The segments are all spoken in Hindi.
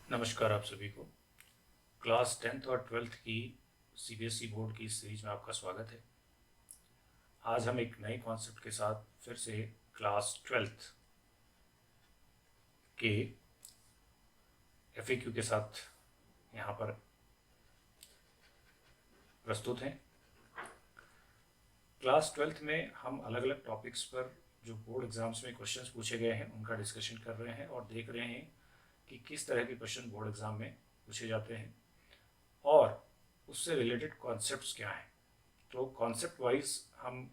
नमस्कार आप सभी को। क्लास 10th और 12th की सीबीएसई बोर्ड की सीरीज में आपका स्वागत है। आज हम एक नए कॉन्सेप्ट के साथ फिर से क्लास 12th के एफएक्यू के साथ यहाँ पर प्रस्तुत हैं। क्लास 12th में हम अलग अलग टॉपिक्स पर जो बोर्ड एग्जाम्स में क्वेश्चंस पूछे गए हैं उनका डिस्कशन कर रहे हैं और देख रहे हैं कि किस तरह के क्वेश्चन बोर्ड एग्जाम में पूछे जाते हैं और उससे रिलेटेड कॉन्सेप्ट्स क्या हैं। तो कॉन्सेप्ट वाइज हम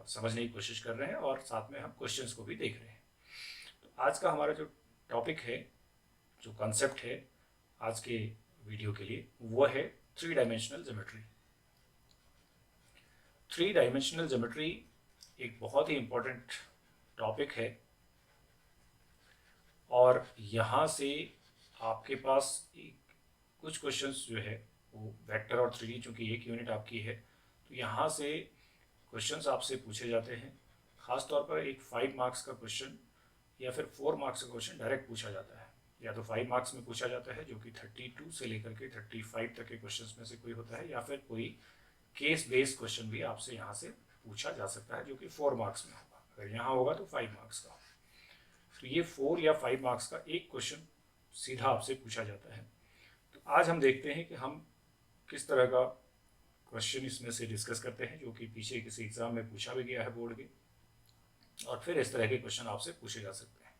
समझने की कोशिश कर रहे हैं और साथ में हम क्वेश्चंस को भी देख रहे हैं। तो आज का हमारा जो टॉपिक है, जो कॉन्सेप्ट है आज के वीडियो के लिए, वो है three dimensional geometry. Three dimensional geometry एक बहुत ही इम्पोर्टेंट टॉपिक है और यहाँ से आपके पास कुछ क्वेश्चंस जो है वो वेक्टर और 3D, चूँकि एक यूनिट आपकी है तो यहाँ से क्वेश्चंस आपसे पूछे जाते हैं। ख़ास तौर पर एक 5 मार्क्स का क्वेश्चन या फिर 4 मार्क्स का क्वेश्चन डायरेक्ट पूछा जाता है, या तो 5 मार्क्स में पूछा जाता है जो कि 32 से लेकर के 35 तक के क्वेश्चंस में से कोई होता है, या फिर कोई केस बेस्ड क्वेश्चन भी आपसे यहाँ से पूछा जा सकता है जो कि 4 मार्क्स में होगा। अगर यहाँ होगा तो 5 मार्क्स का। तो ये 4 या 5 मार्क्स का एक क्वेश्चन सीधा आपसे पूछा जाता है। तो आज हम देखते हैं कि हम किस तरह का क्वेश्चन इसमें से डिस्कस करते हैं जो कि पीछे किसी एग्जाम में पूछा भी गया है बोर्ड के, और फिर इस तरह के क्वेश्चन आपसे पूछे जा सकते हैं।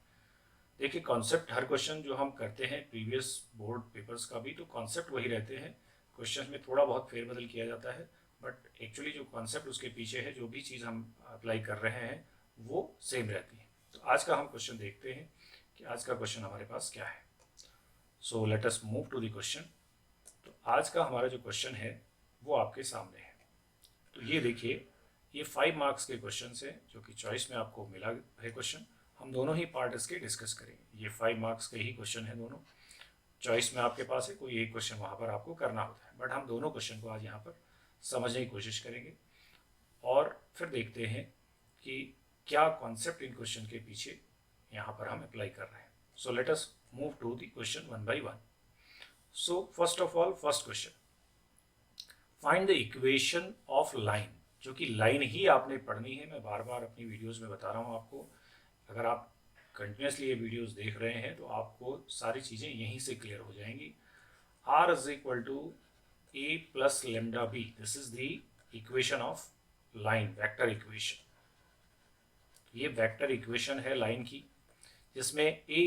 देखिए, कॉन्सेप्ट हर क्वेश्चन जो हम करते हैं प्रीवियस बोर्ड पेपर्स का भी, तो कॉन्सेप्ट वही रहते हैं। क्वेश्चन में थोड़ा बहुत फेरबदल किया जाता है, बट एक्चुअली जो कॉन्सेप्ट उसके पीछे है, जो भी चीज़ हम अप्लाई कर रहे हैं वो सेम रहती है। तो आज का हम क्वेश्चन देखते हैं कि आज का क्वेश्चन हमारे पास क्या है। So let us move to the question. तो आज का हमारा जो क्वेश्चन है वो आपके सामने है। तो ये देखिए, ये 5 मार्क्स के क्वेश्चन है जो कि चॉइस में आपको मिला है क्वेश्चन। हम दोनों ही पार्ट इसके डिस्कस करेंगे। ये 5 मार्क्स के ही क्वेश्चन है दोनों। चॉइस में आपके पास है, कोई एक क्वेश्चन वहाँ पर आपको करना होता है, बट हम दोनों क्वेश्चन को आज यहाँ पर समझने की कोशिश करेंगे और फिर देखते हैं कि क्या कॉन्सेप्ट इन क्वेश्चन के पीछे यहाँ पर हम अप्लाई कर रहे हैं। So let us move to the question one by one. So first of all, first question, find the equation of line. जो कि लाइन ही आपने पढ़नी है। मैं बार बार अपनी वीडियोस में बता रहा हूँ आपको, अगर आप कंटिन्यूसली ये वीडियोस देख रहे हैं तो आपको सारी चीज़ें यहीं से क्लियर हो जाएंगी। R is equal to A plus lambda B, this is the equation of line, vector equation. ये वेक्टर इक्वेशन है लाइन की, जिसमें A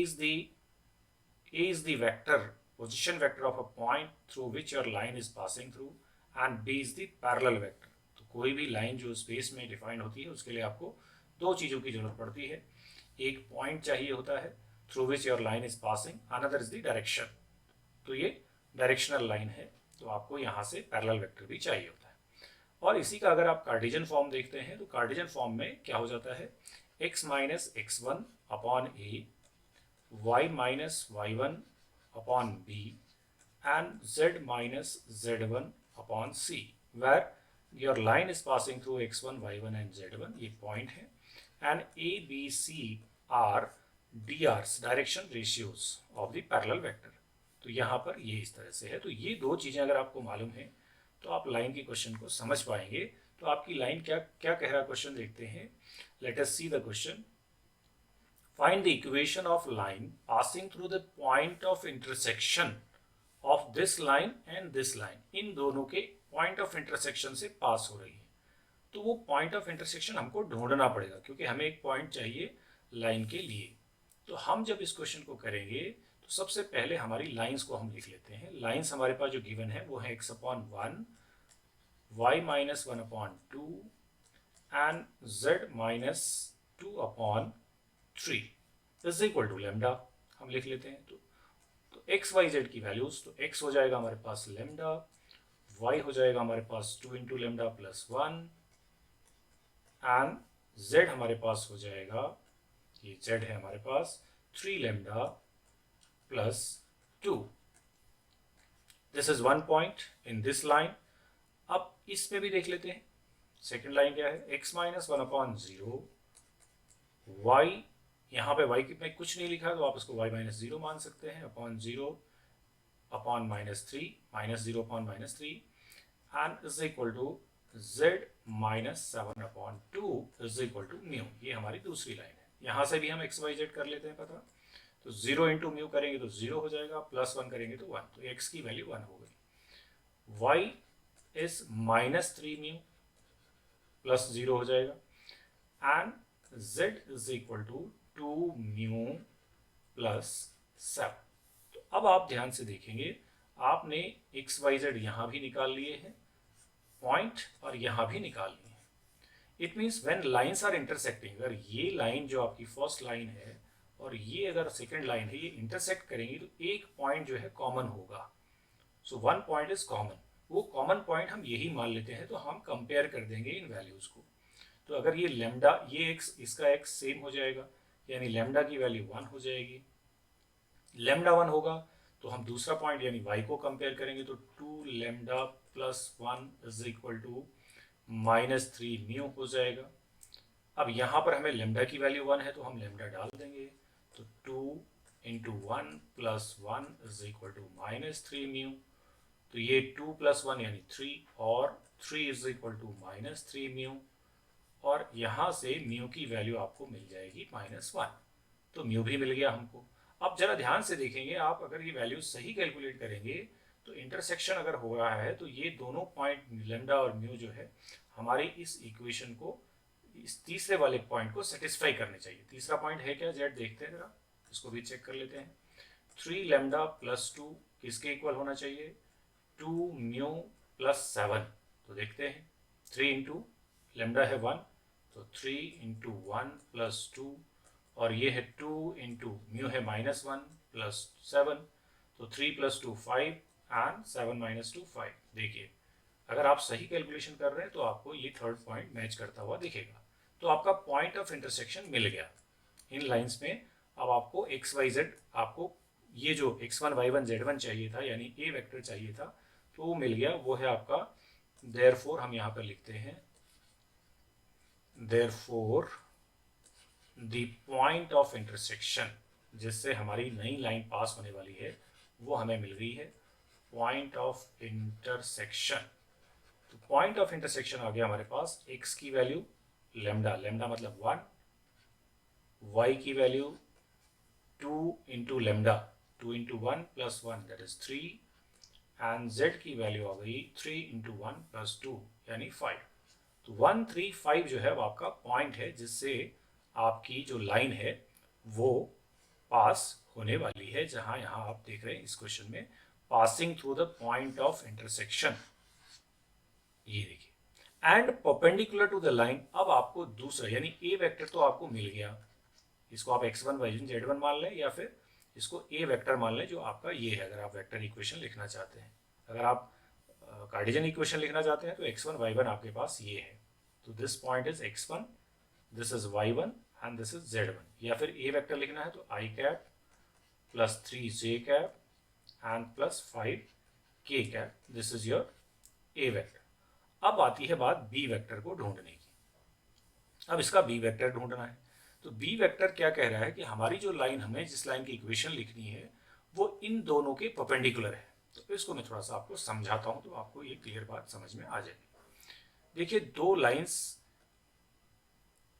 is the vector, position vector of a point through which your line is passing through, and B is the parallel vector. तो कोई भी लाइन जो स्पेस में डिफाइंड होती है उसके लिए आपको दो चीज़ों की जरूरत पड़ती है। एक पॉइंट चाहिए होता है through which your line is passing, another is the direction. तो ये डायरेक्शनल लाइन है, तो आपको यहाँ से पैरेलल वेक्टर भी चाहिए होता है। और इसी का अगर आप कार्टेशियन फॉर्म देखते हैं तो कार्टेशियन फॉर्म में क्या हो जाता है, x minus x one upon a, y minus y one upon b, and z minus z1 upon c, where your line is passing through x1, y1 and z1, ये point है, and a, b, c are drs, direction ratios of the parallel vector। तो यहाँ पर ये इस तरह से है। तो ये दो चीज़ें अगर आपको मालूम है तो आप लाइन के क्वेश्चन को समझ पाएंगे। तो आपकी लाइन क्या क्या कह रहा क्वेश्चन देखते हैं। Let us see the question. Find the equation of line passing through the point of intersection of this line and this line. इन दोनों के पॉइंट ऑफ इंटरसेक्शन से पास हो रही है। तो वो पॉइंट ऑफ इंटरसेक्शन हमको ढूंढना पड़ेगा, क्योंकि हमें एक पॉइंट चाहिए लाइन के लिए। तो हम जब इस क्वेश्चन को करेंगे तो सबसे पहले हमारी लाइंस को हम लिख लेते हैं। लाइंस हमारे पास जो गिवन है वो है x upon one, y minus one upon two and z minus two upon three is equal to lambda. हम लिख लेते हैं। तो एक्स वाई जेड की वैल्यूज, तो x हो जाएगा हमारे पास लेमडा, y हो जाएगा हमारे पास 2 into lambda plus 1, and z हमारे पास हो जाएगा, ये z है हमारे पास 3 lambda plus 2। This is one point in this line. अब इसमें भी देख लेते हैं। सेकेंड लाइन क्या है, x minus one upon zero, y, यहाँ पे y में कुछ नहीं लिखा तो आप इसको y माइनस जीरो मान सकते हैं, upon zero, upon -3 -0 upon -3 and is equal to z -7/2 is equal to mu. ये हमारी दूसरी लाइन है। यहाँ से भी हम एक्स वाई जेड कर लेते हैं पता। तो 0 इंटू म्यू करेंगे तो 0 हो जाएगा, +1 करेंगे तो 1, तो x की वैल्यू 1 हो गई। y इज -3 म्यू प्लस 0 हो जाएगा and z is equal to 2 mu plus 7। तो अब आप ध्यान से देखेंगे, आपने एक्स वाई जेड यहाँ भी निकाल लिए हैं पॉइंट और यहाँ भी निकाल लिए हैं। It means when lines are intersecting, अगर ये लाइन जो आपकी फर्स्ट लाइन है और ये अगर सेकंड लाइन है, ये इंटरसेक्ट करेंगी तो एक पॉइंट जो है कॉमन होगा। So one point is common. वो कॉमन पॉइंट हम यही मान लेते हैं, तो हम कंपेयर कर देंगे इन वैल्यूज को। तो अगर ये लेमडा, ये एक्स, इसका एक्स सेम हो जाएगा, यानी लेमडा की वैल्यू 1 हो जाएगी। लेमडा 1 होगा तो हम दूसरा पॉइंट यानी y को कंपेयर करेंगे, तो 2 lambda plus 1 is equal to -3 mu हो जाएगा। अब यहाँ पर हमें लेमडा की वैल्यू 1 है तो हम लेमडा डाल देंगे, तो 2 into 1 plus 1 is equal to -3 mu. तो ये 2 प्लस 1 यानी 3 और 3 इज इक्वल टू -3 म्यू, और यहाँ से म्यू की वैल्यू आपको मिल जाएगी -1। तो म्यू भी मिल गया हमको। अब जरा ध्यान से देखेंगे आप, अगर ये वैल्यू सही कैलकुलेट करेंगे तो इंटरसेक्शन अगर हो रहा है तो ये दोनों पॉइंट लेमडा और म्यू जो है हमारी इस इक्वेशन को, इस तीसरे वाले पॉइंट को सेटिस्फाई करने चाहिए। तीसरा पॉइंट है क्या जेड, देखते हैं जरा, इसको भी चेक कर लेते हैं। 3 लेमडा प्लस 2 किसके इक्वल होना चाहिए, 2 म्यू प्लस 7। तो देखते हैं, 3 इंटू लेमडा है 1, तो 3 इंटू 1 प्लस 2, और ये है 2 इंटू म्यू है -1 प्लस 7, तो 3 प्लस 2 5 एंड 7 माइनस 2 5। देखिए, अगर आप सही कैलकुलेशन कर रहे हैं तो आपको ये थर्ड पॉइंट मैच करता हुआ दिखेगा। तो आपका पॉइंट ऑफ इंटरसेक्शन मिल गया इन लाइंस में। अब आपको एक्स वाई जेड, आपको ये जो x1 y1 z1 चाहिए था, यानी ए वेक्टर चाहिए था, तो वो मिल गया। वो है आपका देयरफॉर, हम यहाँ पर लिखते हैं therefore the point of intersection, जिससे हमारी नई लाइन पास होने वाली है, वो हमें मिल गई है पॉइंट ऑफ इंटरसेक्शन। तो पॉइंट ऑफ इंटरसेक्शन आ गया हमारे पास, x की वैल्यू लेमडा, लेमडा मतलब 1, y की value 2 into lambda, 2 into 1 plus 1 that is 3, and z की वैल्यू आ गई 3 इंटू 1 प्लस 2 यानी 5। तो 1 3 5 जो है वो आपका पॉइंट है, जिससे आपकी जो लाइन है वो पास होने वाली है, जहां यहां आप देख रहे हैं इस क्वेश्चन में, passing through the point of intersection. ये देखिए, and perpendicular to the line. अब आपको दूसरा यानी ए वेक्टर तो आपको मिल गया, इसको आप x1 y1 z1 मान लें, या फिर इसको ए वेक्टर मान लें जो आपका ये है, अगर आप वेक्टर इक्वेशन लिखना चाहते हैं। अगर आप कार्टेशियन इक्वेशन लिखना चाहते हैं तो x1 y1 आपके पास ये है। तो this point is x1, this is y1 and this is z1। या फिर ए वेक्टर लिखना है तो i cap plus 3 j cap and plus 5 k cap, this is your A vector. अब आती है बात बी वेक्टर को ढूंढने की। अब इसका बी वेक्टर ढूंढना है, तो बी वेक्टर क्या कह रहा है कि हमारी जो लाइन, हमें जिस लाइन की इक्वेशन लिखनी है वो इन दोनों के परपेंडिकुलर है। तो इसको मैं थोड़ा सा आपको समझाता हूं तो आपको ये क्लियर बात समझ में आ जाएगी। देखिए, दो लाइंस,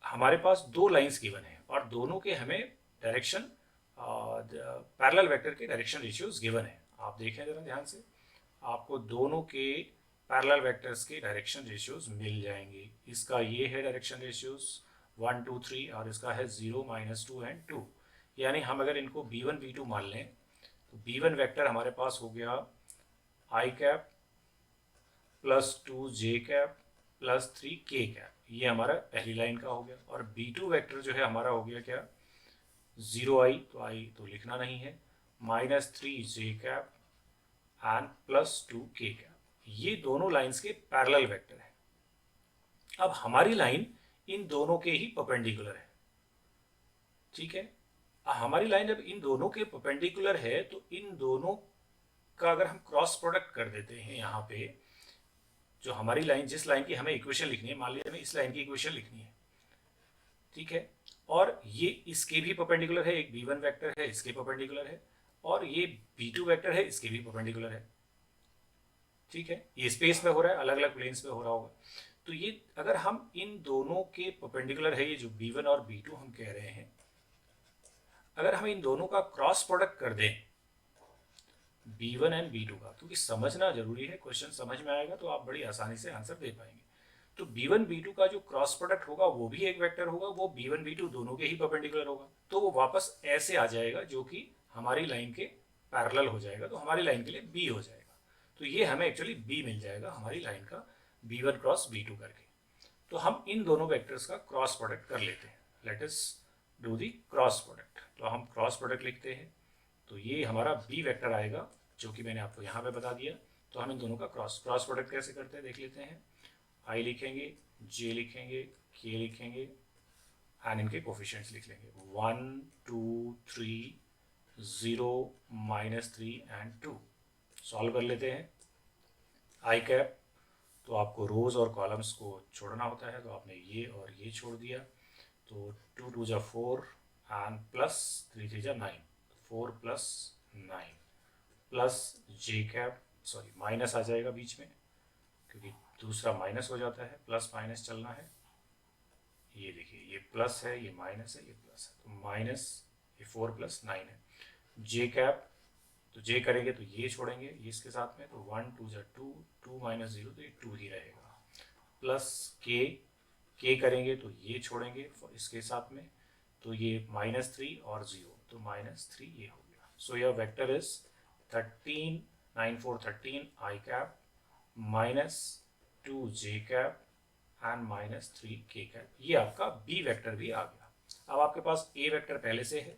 हमारे पास दो लाइंस गिवन है और दोनों के हमें डायरेक्शन, पैरेलल वेक्टर के डायरेक्शन रेशियोज गिवन है। आप देखें जरा ध्यान से, आपको दोनों के पैरेलल वेक्टर्स के डायरेक्शन रेशियोज मिल जाएंगे। इसका ये है डायरेक्शन रेशियोज 1 2 3 और इसका है 0 -2 एंड 2। यानी हम अगर इनको b1 b2 मान लें तो b1 वेक्टर हमारे पास हो गया i cap plus 2 j cap plus 3 k cap, ये हमारा पहली लाइन का हो गया। और b2 वेक्टर जो है हमारा हो गया क्या, 0i, तो i तो लिखना नहीं है, -3 j cap and plus 2 k cap. ये दोनों लाइंस के पैरेलल वेक्टर है। अब हमारी लाइन इन दोनों के ही परपेंडिकुलर है, ठीक है। हमारी लाइन जब इन दोनों के परपेंडिकुलर है तो इन दोनों का अगर हम क्रॉस प्रोडक्ट कर देते हैं, यहाँ पे जो हमारी लाइन, जिस लाइन की हमें इक्वेशन लिखनी है, मान लीजिए हमें इस लाइन की इक्वेशन लिखनी है, ठीक है, और ये इसके भी परपेंडिकुलर है, एक b1 वेक्टर है इसके परपेंडिकुलर है। और ये B2 वेक्टर है, इसके भी परपेंडिकुलर है, ठीक है। ये स्पेस में हो रहा है, अलग अलग प्लेन्स पे हो रहा होगा। तो ये अगर हम इन दोनों के परपेंडिकुलर है, ये जो B1 और B2 हम कह रहे हैं, अगर हम इन दोनों का क्रॉस प्रोडक्ट कर दें B1 एंड B2 का, क्योंकि समझना जरूरी है, क्वेश्चन समझ में आएगा तो आप बड़ी आसानी से आंसर दे पाएंगे। तो B1 B2 का जो क्रॉस प्रोडक्ट होगा वो भी एक वेक्टर होगा, वो B1 B2 दोनों के ही परपेंडिकुलर होगा, तो वो वापस ऐसे आ जाएगा जो कि हमारी लाइन के पैरेलल हो जाएगा, तो हमारी लाइन के लिए B हो जाएगा। तो ये हमें एक्चुअली B मिल जाएगा हमारी लाइन का, B1 क्रॉस B2 करके। तो हम इन दोनों वेक्टर्स का क्रॉस प्रोडक्ट कर लेते हैं। Let us do the cross product. तो हम क्रॉस प्रोडक्ट लिखते हैं, तो ये हमारा B वेक्टर आएगा, जो कि मैंने आपको यहाँ पे बता दिया। तो हम इन दोनों का क्रॉस प्रोडक्ट कैसे करते हैं देख लेते हैं। I लिखेंगे, J लिखेंगे, K लिखेंगे एंड इनके कोफिशिएंट्स लिख लेंगे 1 2 3 0 -3 एंड 2। सॉल्व कर लेते हैं। आई कैप, तो आपको रोज और कॉलम्स को छोड़ना होता है, तो आपने ये और ये छोड़ दिया। तो 2 2 जा 4 एंड प्लस 3 3 जा 9, 4 प्लस 9 प्लस जे कैप, सॉरी माइनस आ जाएगा बीच में क्योंकि दूसरा माइनस हो जाता है, प्लस माइनस चलना है। ये देखिए, ये प्लस है, ये माइनस है, ये प्लस है, तो माइनस, ये 4 प्लस 9 है। जे कैप, तो जे करेंगे तो ये छोड़ेंगे ये इसके साथ में, तो 1 2 जा 2, 2 माइनस 0 तो ये 2 ही रहेगा। प्लस के करेंगे तो ये छोड़ेंगे इसके साथ में, तो ये -3 और 0, तो -3 ये हो गया। So your vector is 13 9 4 13 i cap -2 J cap and -3 के कैप। ये आपका बी वेक्टर भी आ गया। अब आपके पास ए वेक्टर पहले से है,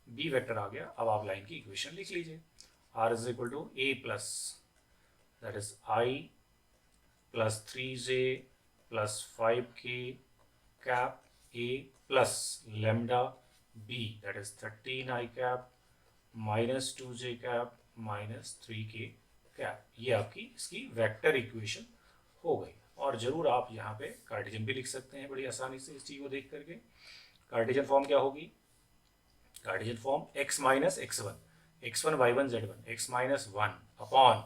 बी वेक्टर आ गया। अब आप लाइन की इक्वेशन लिख लीजिए। R is equal to A plus that is i plus 3j प्लस 5k cap a plus lambda b that is 13 i cap -2j cap -3k cap. ये आपकी इसकी वेक्टर इक्वेशन हो गई। और जरूर आप यहाँ पे कार्टेशियन भी लिख सकते हैं बड़ी आसानी से इस चीज़ को देख करके। कार्टेशियन फॉर्म क्या होगी? Cartesian form x minus x1 x1 y1 z1 x minus 1 upon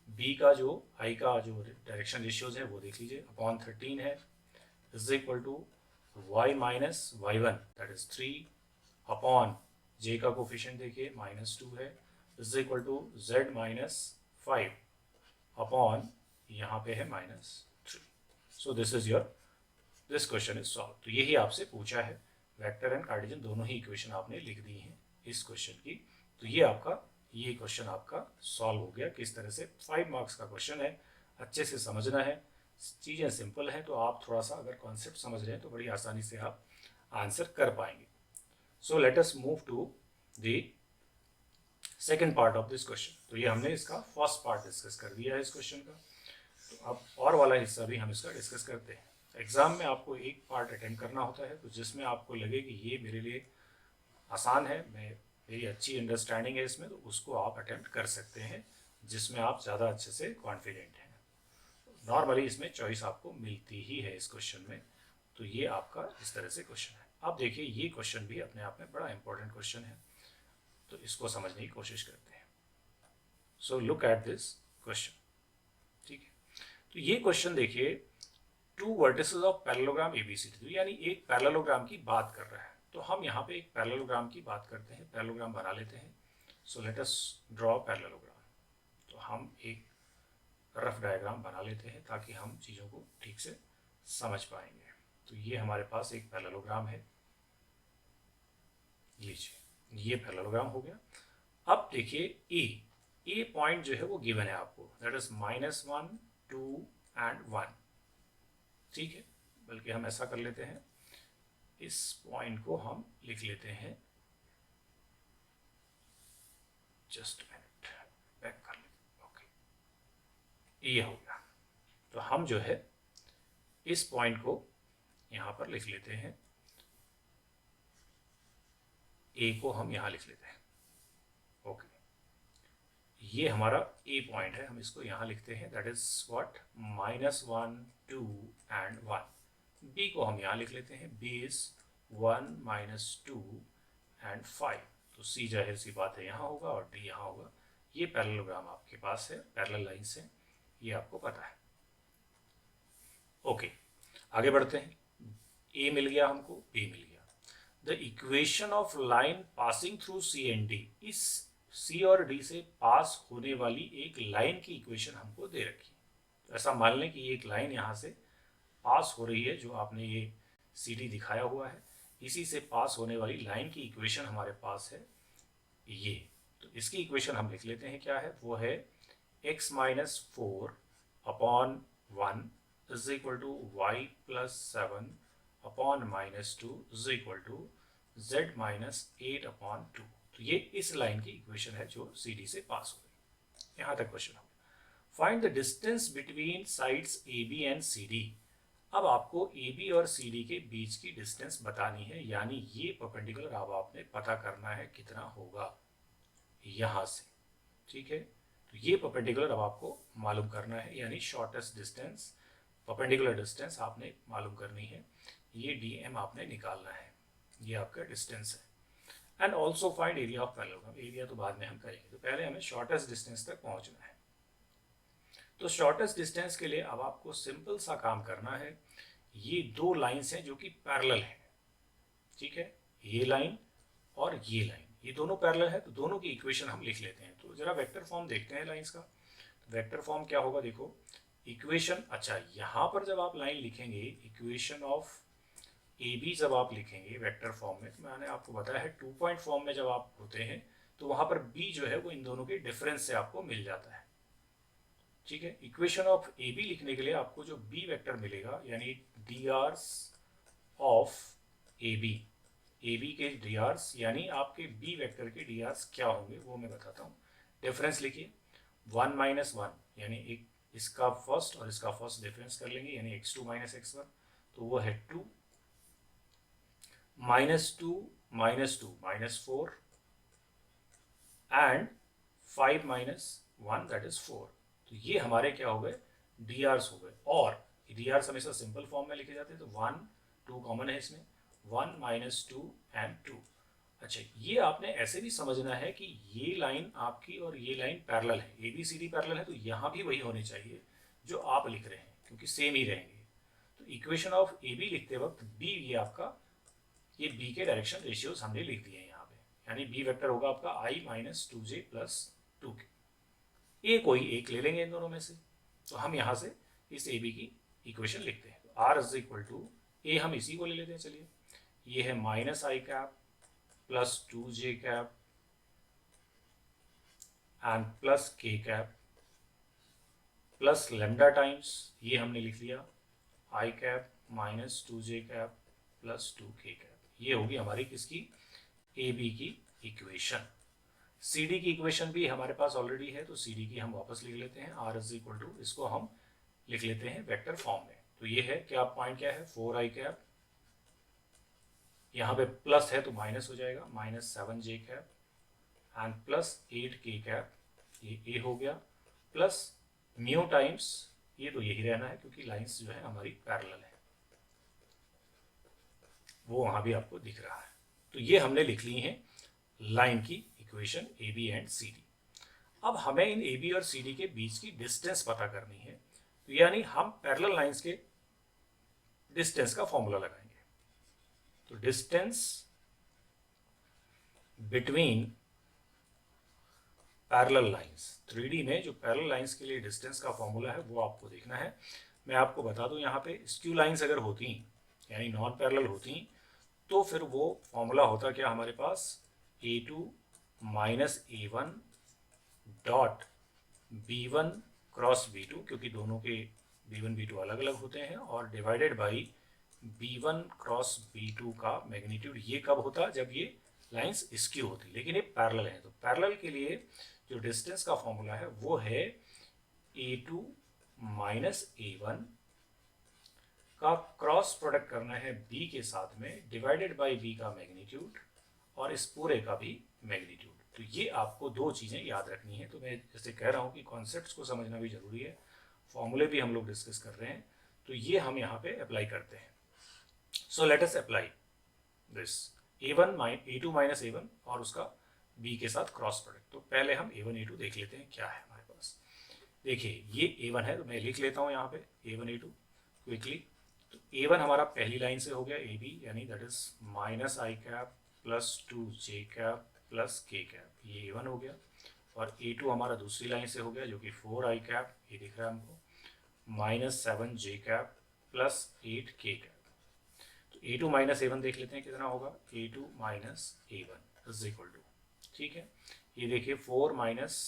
b का जो i का जो डायरेक्शन रेशियोज है वो देख लीजिए, अपॉन 13 है, is equal to y minus y1 that is 3 upon j का कोफिशिएंट देखिए -2 है, is equal to z minus 5 upon यहाँ पे है -3। So this is your, this question is solve. तो यही आपसे पूछा है, वेक्टर एंड कार्टेशियन दोनों ही इक्वेशन आपने लिख दी हैं इस क्वेश्चन की। तो ये क्वेश्चन आपका सॉल्व हो गया। किस तरह से 5 मार्क्स का क्वेश्चन है, अच्छे से समझना है, चीज़ें सिंपल हैं, तो आप थोड़ा सा अगर कॉन्सेप्ट समझ रहे हैं तो बड़ी आसानी से आप आंसर कर पाएंगे। So let us move to the second part of this question. तो ये हमने इसका फर्स्ट पार्ट डिस्कस कर दिया है इस क्वेश्चन का। तो अब और वाला हिस्सा भी हम इसका डिस्कस करते हैं। एग्जाम में आपको एक पार्ट अटेंड करना होता है, तो जिसमें आपको लगे कि ये मेरे लिए आसान है, मेरी अच्छी अंडरस्टैंडिंग है इसमें, तो उसको आप अटेम्प्ट कर सकते हैं जिसमें आप ज़्यादा अच्छे से कॉन्फिडेंट हैं। नॉर्मली इसमें चॉइस आपको मिलती ही है इस क्वेश्चन में। तो ये आपका इस तरह से क्वेश्चन है। अब देखिए, ये क्वेश्चन भी अपने आप में बड़ा इंपॉर्टेंट क्वेश्चन है, तो इसको समझने की कोशिश करते हैं। So look at this question, ठीक है। तो ये क्वेश्चन देखिए, 2 वर्टिसेस ऑफ पैरेललोग्राम ABCD, यानी एक पैरेललोग्राम की बात कर रहा है। तो हम यहाँ पे एक पैरेललोग्राम की बात करते हैं, पैरेललोग्राम बना लेते हैं। So let us draw parallelogram. तो हम एक रफ डायग्राम बना लेते हैं ताकि हम चीज़ों को ठीक से समझ पाएंगे। तो ये हमारे पास एक पैरेललोग्राम है, लीजिए ये पैरेललोग्राम हो गया। अब देखिए ए पॉइंट जो है वो गिवन है आपको, दैट इज -1 2 एंड 1, ठीक है। बल्कि हम ऐसा कर लेते हैं, इस पॉइंट को हम लिख लेते हैं, जस्ट मिनट बैक कर लेते, ओके ये हो गया। तो हम जो है इस पॉइंट को यहां पर लिख लेते हैं, ए को हम यहां लिख लेते हैं, ओके ये हमारा ए पॉइंट है, हम इसको यहां लिखते हैं, that is what -1 2 and 1। B को हम यहां लिख लेते हैं, बी इज 1 -2 एंड 5, तो सी जाहिर सी बात है यहाँ होगा और डी यहाँ होगा। ये पैरेललोग्राम आपके पास है, पैरेलल लाइंस है, ये आपको पता है। ओके, आगे बढ़ते हैं। ए मिल गया हमको, बी मिल गया। The equation of line passing through C and D, इस सी और डी से पास होने वाली एक लाइन की इक्वेशन हमको दे रखी है। तो ऐसा मान लें कि एक लाइन यहाँ से पास हो रही है, जो आपने ये सी डी दिखाया हुआ है, इसी से पास होने वाली लाइन की इक्वेशन हमारे पास है ये। तो इसकी इक्वेशन हम लिख लेते हैं, क्या है वो है x minus 4 upon 1 is equal to y plus 7 upon minus 2 is equal to z minus 8 upon 2। तो ये इस लाइन की इक्वेशन है जो सी डी से पास हो रही है। यहाँ तक क्वेश्चन हो। Find the distance between sides A B and C D. अब आपको ए बी और सी डी के बीच की डिस्टेंस बतानी है, यानी ये परपेंडिकुलर अब आपने पता करना है कितना होगा यहाँ से, ठीक है। तो ये परपेंडिकुलर अब आपको मालूम करना है, यानी शॉर्टेस्ट डिस्टेंस, परपेंडिकुलर डिस्टेंस आपने मालूम करनी है। ये डी एम आपने निकालना है, ये आपका डिस्टेंस है। And also find area of parallelogram. Area तो बाद में हम करेंगे, तो पहले हमें शॉर्टेस्ट डिस्टेंस तक पहुँचना है। तो शॉर्टेस्ट डिस्टेंस के लिए अब आपको सिंपल सा काम करना है। ये दो लाइंस हैं जो कि पैरेलल हैं, ठीक है, ये लाइन और ये लाइन, ये दोनों पैरेलल है, तो दोनों की इक्वेशन हम लिख लेते हैं। तो जरा वेक्टर फॉर्म देखते हैं लाइंस का। तो वेक्टर फॉर्म क्या होगा, देखो इक्वेशन, अच्छा यहाँ पर जब आप लाइन लिखेंगे, इक्वेशन ऑफ ए बी जब आप लिखेंगे वेक्टर फॉर्म में, तो मैंने आपको बताया है 2 पॉइंट फॉर्म में जब आप होते हैं तो वहाँ पर बी जो है वो इन दोनों के डिफरेंस से आपको मिल जाता है, ठीक है। इक्वेशन ऑफ ए बी लिखने के लिए आपको जो बी वेक्टर मिलेगा, यानी D R's of A B के डी आर्स, यानी आपके बी वेक्टर के डी आर्स क्या होंगे वो मैं बताता हूँ। डिफरेंस लिखिए 1 माइनस 1, यानी एक इसका फर्स्ट और इसका फर्स्ट डिफरेंस कर लेंगे, यानी x2 माइनस x1, तो वो है 2 minus 2 minus 4 and 5 minus 1 that is 4। तो ये हमारे क्या हो गए, डी आर्स हो गए। और डी आर्स हमेशा सिंपल फॉर्म में लिखे जाते हैं, तो 1 2 कॉमन है इसमें, 1 माइनस 2 एंड 2। अच्छा, ये आपने ऐसे भी समझना है कि ये लाइन आपकी और ये लाइन पैरेलल है, A B C D parallel है, तो यहाँ भी वही होने चाहिए जो आप लिख रहे हैं, क्योंकि सेम ही रहेंगे। तो इक्वेशन ऑफ ए बी लिखते वक्त बी, ये आपका, ये बी के डायरेक्शन रेशियोज हमने लिख दिए हैं यहाँ पे, यानी बी वेक्टर होगा आपका आई माइनस 2j प्लस 2k। ए कोई एक ले लेंगे इन दोनों में से, तो हम यहाँ से इस ए बी की इक्वेशन लिखते हैं। तो R is equal to A, हम इसी को ले लेते हैं, चलिए ये है minus I cap plus 2j cap and plus k cap plus lambda times, ये हमने लिख लिया I cap minus 2j cap plus 2k cap. ये होगी हमारी किसकी, ए बी की इक्वेशन। सी डी की इक्वेशन भी हमारे पास ऑलरेडी है, तो सी डी की हम वापस लिख लेते हैं, आर इज इक्वल टू, इसको हम लिख लेते हैं वेक्टर फॉर्म में। तो ये है क्या, पॉइंट क्या है, 4i कैप, यहाँ पे प्लस है तो माइनस हो जाएगा, minus 7j cap and plus 8k cap, ये ए हो गया, प्लस म्यू टाइम्स, ये तो यही रहना है क्योंकि लाइंस जो है हमारी पैरेलल है, वो वहाँ भी आपको दिख रहा है। तो ये हमने लिख ली है लाइन की equation A B and C D. अब हमें इन ए बी और सी डी के बीच की डिस्टेंस पता करनी है, तो यानी हम पैरेलल लाइंस के डिस्टेंस का फॉर्मूला लगाएंगे। तो distance between parallel lines, 3D में जो पैरेलल लाइंस के लिए डिस्टेंस का फॉर्मूला है वो आपको देखना है। मैं आपको बता दूं, यहाँ पे स्क्यू लाइंस अगर होती यानी नॉन पैरेलल होती, तो फिर वो फॉर्मूला होता क्या हमारे पास, a2 minus a1 dot b1 cross b2, क्योंकि दोनों के b1 b2 अलग अलग होते हैं, और divided by b1 cross b2 का मैग्नीट्यूड। ये कब होता, जब ये लाइंस स्क्यू होती, लेकिन ये पैरेलल है। तो पैरेलल के लिए जो डिस्टेंस का फॉर्मूला है वो है a2 माइनस a1 का क्रॉस प्रोडक्ट करना है b के साथ में, डिवाइडेड बाई b का मैग्नीट्यूड और इस पूरे का भी मैग्नीट्यूड। तो ये आपको दो चीज़ें याद रखनी है। तो मैं जैसे कह रहा हूँ कि कॉन्सेप्ट्स को समझना भी जरूरी है, फॉर्मूले भी हम लोग डिस्कस कर रहे हैं, तो ये हम यहाँ पे अप्लाई करते हैं। So let us apply this a2 minus a1 और उसका बी के साथ क्रॉस प्रोडक्ट। तो पहले हम A1 A2 देख लेते हैं क्या है हमारे पास। देखिए ये A1 है तो मैं लिख लेता हूँ यहाँ पे A1 A2 क्विकली। तो A1 हमारा पहली लाइन से हो गया AB, यानी that is minus I cap plus 2j cap plus k cap, ये A1 हो गया। और A2 हमारा दूसरी लाइन से हो गया जो कि 4i कैप, ये दिख रहा है हमको, minus 7j cap plus 8k cap. तो A2 माइनस A1 देख लेते हैं कितना होगा। A2 minus A1 is equal to, ठीक है, ये देखिए 4 माइनस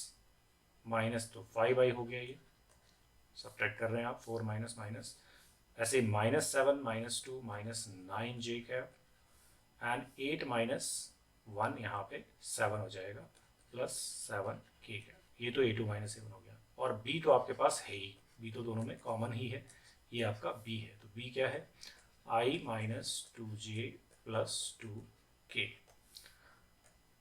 माइनस तो 5i हो गया, ये सब्ट्रैक्ट कर रहे हैं आप, 4 माइनस माइनस, ऐसे minus 7 minus 2 minus 9j cap and 8 minus 1 यहाँ पे 7 हो जाएगा प्लस 7k कैप। ये तो A2 माइनस A1 हो गया। और B तो आपके पास है ही, B तो दोनों में कॉमन ही है, ये आपका B है। तो B क्या है, I minus 2j plus 2k।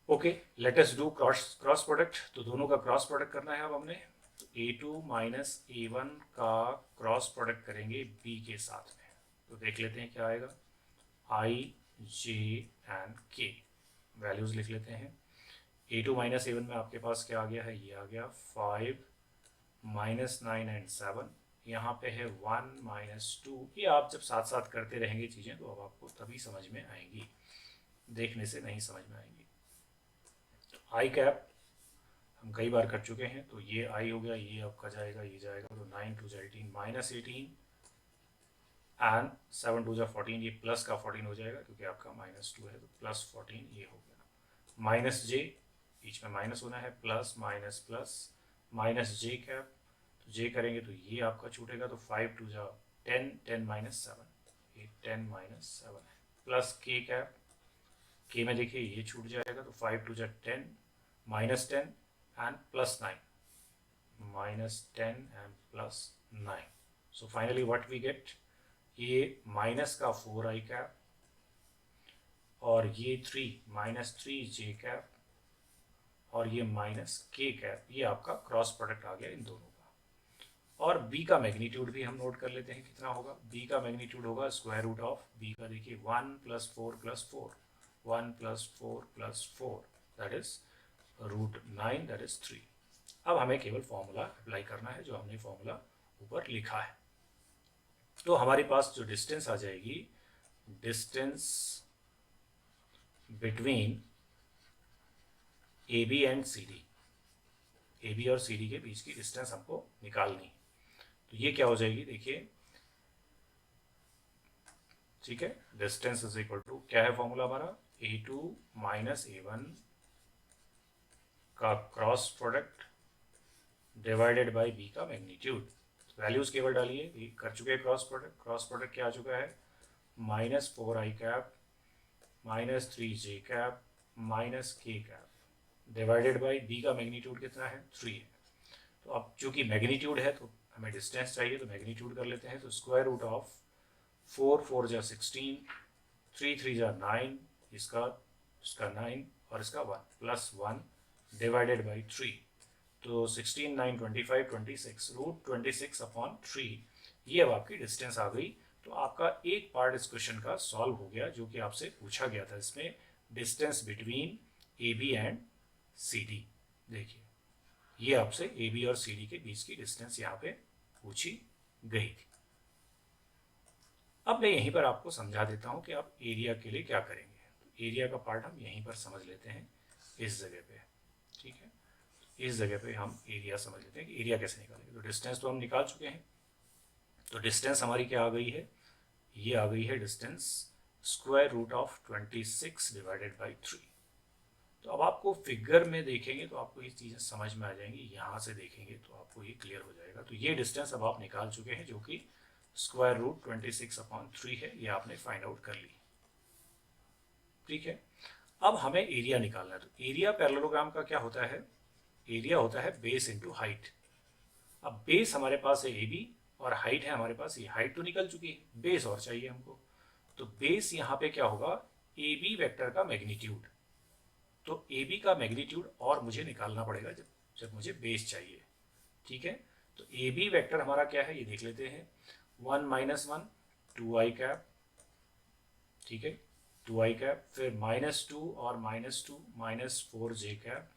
Okay, let us do cross product. तो दोनों का क्रॉस प्रोडक्ट करना है अब हमने। तो A2 माइनस A1 का क्रॉस प्रोडक्ट करेंगे B के साथ में। तो देख लेते हैं क्या आएगा। I, J and K values लिख लेते हैं। A2 माइनस A1 में आपके पास क्या आ गया है, ये आ गया 5 माइनस 9 एंड 7, यहाँ पे है 1 माइनस 2। ये आप जब साथ साथ करते रहेंगे चीज़ें तो अब आपको तभी समझ में आएंगी, देखने से नहीं समझ में आएंगी। तो आई कैप हम कई बार कर चुके हैं, तो ये आई हो गया, ये आपका जाएगा, ये जाएगा, तो 9 2 18 माइनस 18 एंड 7 2 14, ये प्लस का 14 हो जाएगा क्योंकि आपका माइनस 2 है, तो प्लस 14 ये हो गया। माइनस जे, बीच में माइनस होना है, प्लस माइनस प्लस माइनस जे कैप, तो जे करेंगे तो ये आपका छूटेगा, तो 5 2 10 10 माइनस 7, ये 10 माइनस 7 है, प्लस के कैप, के में देखिए ये छूट जाएगा, तो 5 2 10 minus 10 and plus 9, minus 10 and plus 9। So finally what we get, ये माइनस का 4i कैप और ये 3 माइनस 3j कैप और ये माइनस k कैप, ये आपका क्रॉस प्रोडक्ट आ गया इन दोनों का। और b का मैग्नीट्यूड भी हम नोट कर लेते हैं कितना होगा। b का मैग्नीट्यूड होगा स्क्वायर रूट ऑफ b का, देखिए 1 प्लस 4 प्लस 4, 1 प्लस 4 प्लस 4 that is root 9 that is 3। अब हमें केवल फॉर्मूला अप्लाई करना है जो हमने फॉर्मूला ऊपर लिखा है। तो हमारे पास जो डिस्टेंस आ जाएगी, distance between AB and CD, AB और CD के बीच की डिस्टेंस हमको निकालनी है। तो ये क्या हो जाएगी, देखिए, ठीक है, डिस्टेंस इज इक्वल टू, क्या है फॉर्मूला हमारा, A2 माइनस A1 का cross product divided by B का मैग्नीट्यूड। वैल्यूज केवल डालिए, ये कर चुके हैं क्रॉस प्रोडक्ट। क्रॉस प्रोडक्ट क्या आ चुका है, minus 4i cap minus 3j cap minus k cap divided by B का मैग्नीट्यूड कितना है, 3 है। तो अब चूंकि मैग्नीट्यूड है तो हमें डिस्टेंस चाहिए, तो मैग्नीट्यूड कर लेते हैं। तो स्क्वायर रूट ऑफ 4 4 जा 16, 3 3 जा 9, इसका 9 और इसका 1 प्लस 1 डिवाइडेड बाई 3, तो 16 9 25 26 रूट 26 अपॉन 3, ये अब आपकी डिस्टेंस आ गई। तो आपका एक पार्ट इस क्वेश्चन का सॉल्व हो गया जो कि आपसे पूछा गया था, इसमें distance between AB and CD। देखिए ये आपसे AB और CD के बीच की डिस्टेंस यहाँ पे पूछी गई थी। अब मैं यहीं पर आपको समझा देता हूँ कि आप एरिया के लिए क्या करेंगे। तो एरिया का पार्ट हम यहीं पर समझ लेते हैं, इस जगह पे, ठीक है। इस जगह पे हम एरिया समझ लेते हैं कि एरिया कैसे निकालेंगे। तो डिस्टेंस तो हम निकाल चुके हैं, तो डिस्टेंस हमारी क्या आ गई है, ये आ गई है distance square root of 26 divided by 3। तो अब आपको फिगर में देखेंगे तो आपको ये चीज़ें समझ में आ जाएंगी, यहाँ से देखेंगे तो आपको ये क्लियर हो जाएगा। तो ये डिस्टेंस अब आप निकाल चुके हैं जो कि स्क्वायर रूट 26 अपॉन 3 है, ये आपने फाइंड आउट कर ली, ठीक है। अब हमें एरिया निकालना है। तो एरिया पैरेललोग्राम का क्या होता है, एरिया होता है बेस इंटू हाइट। अब बेस हमारे पास है AB और हाइट है हमारे पास, ये हाइट तो निकल चुकी है, बेस और चाहिए हमको। तो बेस यहाँ पे क्या होगा, AB वेक्टर का मैग्नीट्यूड। तो AB का मैग्नीट्यूड और मुझे निकालना पड़ेगा जब मुझे बेस चाहिए, ठीक है। तो AB वेक्टर हमारा क्या है ये देख लेते हैं, 1 माइनस 1 2i कैप, ठीक है, 2i कैप, फिर -2 और -2 -4j कैप,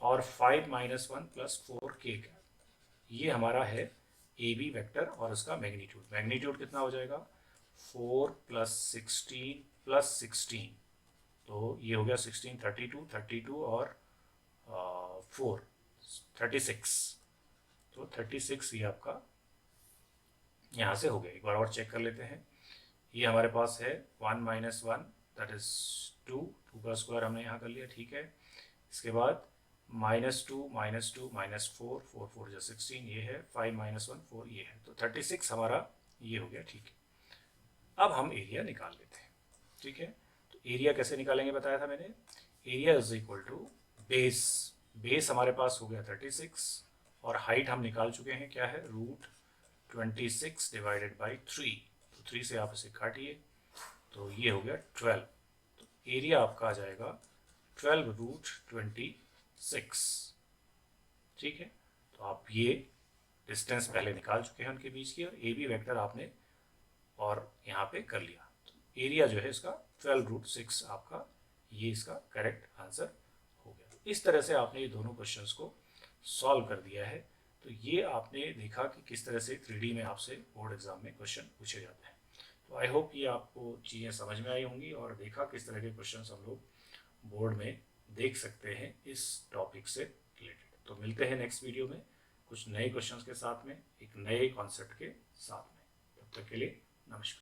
और 5 -1 + 4k कैप। ये हमारा है ए बी वेक्टर और उसका मैग्नीट्यूड। मैग्नीट्यूड कितना हो जाएगा? 4 + 16 + 16, तो ये हो गया 16, 32, 32 और 4, 36। तो 36 ये आपका यहाँ से हो गया। एक बार और चेक कर लेते हैं। ये हमारे पास है 1 - 1 दैट इज 2, 2 का स्क्वायर हमने यहाँ कर लिया, ठीक है। इसके बाद -2 -2 -4, 4 4 जो 16 ये है, 5 -1 4 ये है, तो 36 हमारा ये हो गया, ठीक है। अब हम एरिया निकाल लेते हैं, ठीक है। तो एरिया कैसे निकालेंगे बताया था मैंने। Area is equal to base. Base हमारे पास हो गया 36 और हाइट हम निकाल चुके हैं, क्या है? √26 / 3। तो 3 से आप इसे काटिए तो ये हो गया 12। तो एरिया आपका आ जाएगा 12√26, ठीक है। तो आप ये डिस्टेंस पहले निकाल चुके हैं उनके बीच की, और ए बी वेक्टर आपने और यहाँ पे कर लिया। तो एरिया जो है इसका 12√6 आपका, ये इसका करेक्ट आंसर हो गया। इस तरह से आपने ये दोनों क्वेश्चंस को सॉल्व कर दिया है। तो ये आपने देखा कि किस तरह से 3D में आपसे बोर्ड एग्जाम में क्वेश्चन पूछे जाते हैं। तो आई होप ये आपको चीज़ें समझ में आई होंगी और देखा किस तरह के क्वेश्चंस हम लोग बोर्ड में देख सकते हैं इस टॉपिक से रिलेटेड। तो मिलते हैं नेक्स्ट वीडियो में कुछ नए क्वेश्चंस के साथ में, एक नए कॉन्सेप्ट के साथ में। तब तक के लिए नमस्कार।